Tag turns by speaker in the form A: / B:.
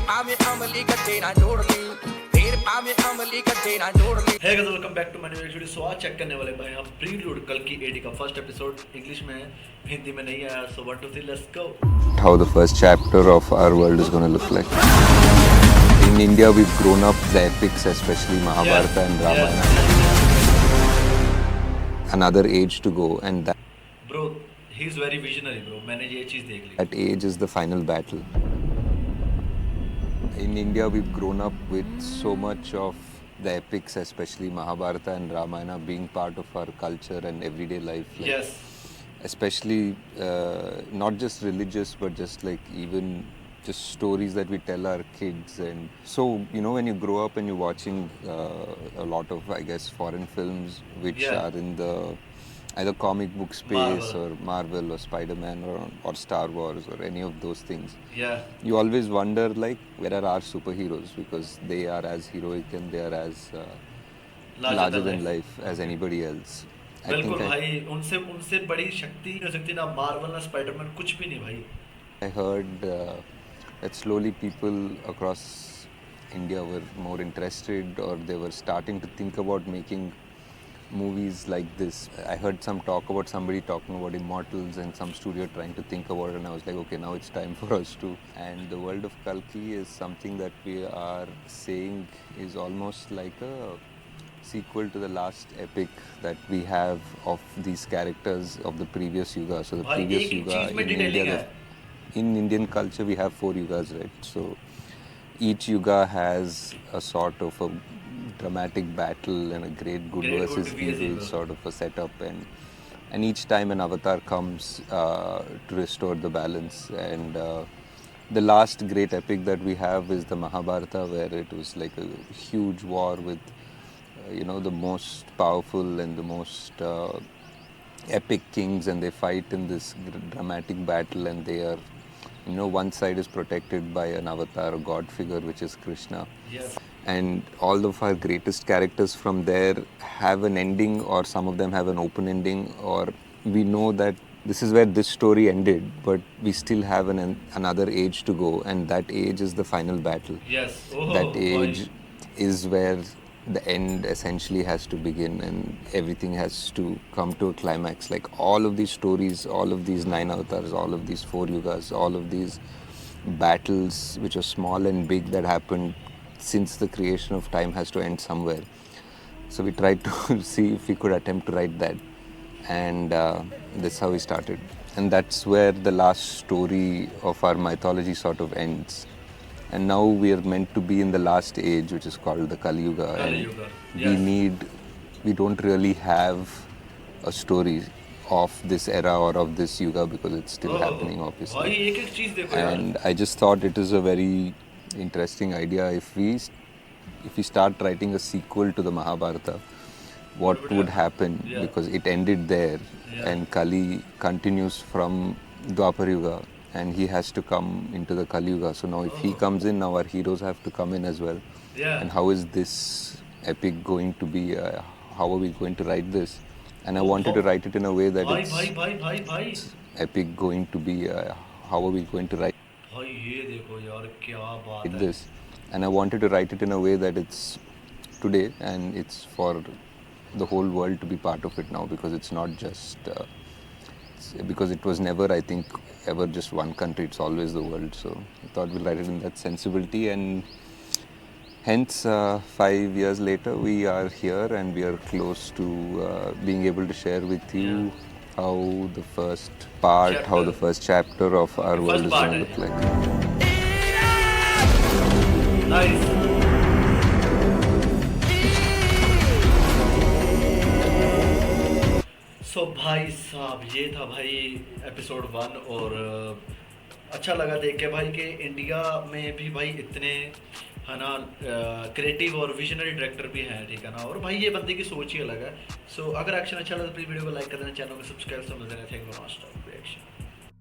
A: पावे अमली गड्ढे ना जोड़ ली, फिर पावे अमली गड्ढे ना जोड़ ली।
B: Hey guys, welcome back to my new video. So आज चेक करने वाले भाई हम प्रीलूड कल की एडी का फर्स्ट एपिसोड इंग्लिश में है, हिंदी में नहीं आया. So 1 2 3 let's go.
C: How the first chapter of our world is going to look like. In India, we've grown up the epics, especially Mahabharata and Ramayana. Another age to go, and
B: Bro, he's very visionary, bro. मैंने ये चीज देख ली.
C: that age is the final battle. In India, we've grown up with so much of the epics, especially Mahabharata and Ramayana, being part of our culture and everyday life. Like,
B: Yes.
C: especially not just religious, but just like even just stories that we tell our kids. And so, you know, when you grow up and you're watching a lot of, I guess, foreign films which
B: Yeah.
C: are in the either comic book space
B: Marvel.
C: or Marvel or Spider-Man or Star Wars or any of those things,
B: Yeah.
C: you always wonder like where are our superheroes, because they are as heroic and they are as larger than life as anybody else.
B: बिल्कुल भाई, उनसे उनसे बड़ी शक्ति नहीं हो सकती, ना मार्वल ना स्पाइडरमैन, कुछ भी नहीं भाई.
C: I heard that slowly people across India were more interested, or they were starting to think about making movies like this. I heard some talk about somebody talking about Immortals and some studio trying to think about it, and I was like, okay, now it's time for us to. And the world of Kalki is something that we are saying is almost like a sequel to the last epic that we have of these characters of the previous yuga. So the
B: भाई
C: previous
B: एक
C: yuga
B: चीज में
C: in
B: detailing
C: India,
B: है.
C: in Indian culture we have 4 yugas, right? So each yuga has a sort of a dramatic battle and a great good
B: Great
C: versus
B: good versus
C: evil
B: evil.
C: sort of a setup, and each time an avatar comes to restore the balance. And the last great epic that we have is the Mahabharata, where it was like a huge war with you know, the most powerful and the most epic kings, and they fight in this dramatic battle, and they are, you know, one side is protected by an avatar, a god figure, which is Krishna.
B: Yes.
C: And all of our greatest characters from there have an ending, or some of them have an open ending, or we know that this is where this story ended, but we still have another age to go, and that age is the final battle.
B: Yes. Oh,
C: That age
B: भाई.
C: is where the end essentially has to begin, and everything has to come to a climax. Like all of these stories, all of these 9 avatars, all of these 4 yugas, all of these battles which are small and big that happened since the creation of time has to end somewhere. So we tried to see if we could attempt to write that, and that's how we started. And that's where the last story of our mythology sort of ends. And now we are meant to be in the last age, which is called the Kali Yuga.
B: Kali
C: And
B: Yuga,
C: we
B: yes.
C: don't really have a story of this era or of this yuga, because it's still happening,
B: भाई
C: obviously.
B: एक एक चीज देखो यार.
C: And I just thought it is a very interesting idea. If we start writing a sequel to the Mahabharata, what would happen?
B: Yeah.
C: Because it ended there,
B: Yeah.
C: and Kali continues from Dwapar Yuga, and he has to come into the Kali Yuga. So now if he comes in, now our heroes have to come in as well.
B: Yeah.
C: And how is this epic going to be? How are we going to write this? And I wanted to write it in a way that
B: भाई
C: it's
B: भाई भाई भाई भाई
C: epic going to be. How are we going to write
B: भाई ये देखो यार क्या बात है.
C: this? And I wanted to write it in a way that it's today, and it's for the whole world to be part of it now, because it's not just because it was never, I think, ever just one country. It's always the world. So I thought we'll write it in that sensibility, and hence 5 years later we are here, and we are close to being able to share with you how the first part, how
B: Chapter.
C: the first chapter of our
B: First
C: world is
B: part
C: going to
B: है.
C: look like.
B: Nice. So भाई साहब, ये था भाई episode 1. और अच्छा लगा देख के भाई कि इंडिया में भी भाई इतने है ना क्रिएटिव और विजनरी डायरेक्टर भी हैं, ठीक है ना. और भाई ये बंदे की सोच ही अलग है. सो अगर एक्शन अच्छा लगा तो प्लीज वीडियो को लाइक कर देना, चैनल को सब्सक्राइब कर देना. Thank you for watching reaction.